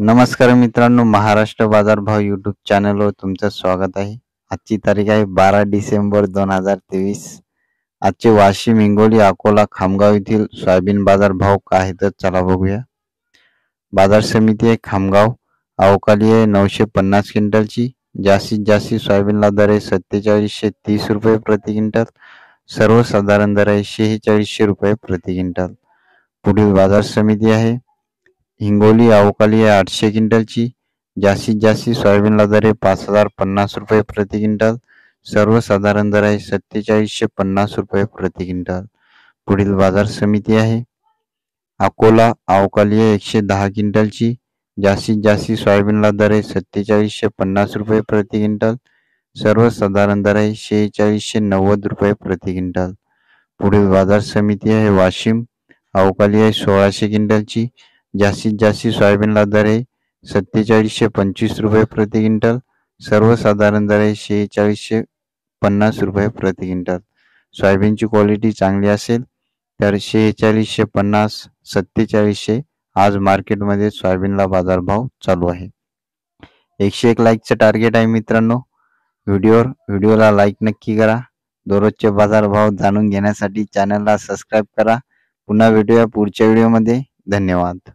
नमस्कार मित्रांनो, महाराष्ट्र बाजार भाव यूट्यूब चॅनलवर तुमचं स्वागत आहे। आजची तारीख आहे 12 डिसेंबर 2023। आजचे वाशिम, हिंगोली, अकोला, खामगाव येथील सोयाबीन बाजार भाव काय आहेत तर चला बघूया। बाजार समिती आहे खामगाव, अवकाली आहे 950 क्विंटलची। जास्तीत जास्त सोयाबीनला दर आहे 4730 रुपये प्रति क्विंटल। सर्वसाधारण दर आहे 4600 रुपये प्रति क्विंटल। पुढील बाजार समिती आहे हिंगोली, अवकाली आहे 800 क्विंटलची। जास्तीत जास्त सोयाबीनला दर आहे 5050 रुपये प्रति क्विंटल। सर्वसाधारण दर आहे 4750 रुपये प्रति क्विंटल। पुढील बाजार समिती आहे अकोला, अवकाली आहे 110 क्विंटलची। जास्तीत जास्त सोयाबीनला दर आहे 4750 रुपये प्रति क्विंटल। सर्वसाधारण दर आहे 4690 रुपये प्रति क्विंटल। पुढील बाजार समिती आहे वाशिम, अवकाली आहे 1600 क्विंटलची। जास्तीत जास्त सोयाबीनला दर आहे 4725 रुपये प्रति क्विंटल। सर्वसाधारण दर आहे 4650 रुपये प्रति क्विंटल। सोयाबीनची क्वालिटी चांगली असेल तर 4650, 4700 आज मार्केटमध्ये सोयाबीनला बाजारभाव चालू आहे। 101 लाईकचं टार्गेट आहे मित्रांनो। व्हिडिओला लाईक नक्की करा। दररोजचे बाजारभाव जाणून घेण्यासाठी चॅनलला सबस्क्राईब करा। पुन्हा भेटूया पुढच्या व्हिडिओमध्ये। धन्यवाद।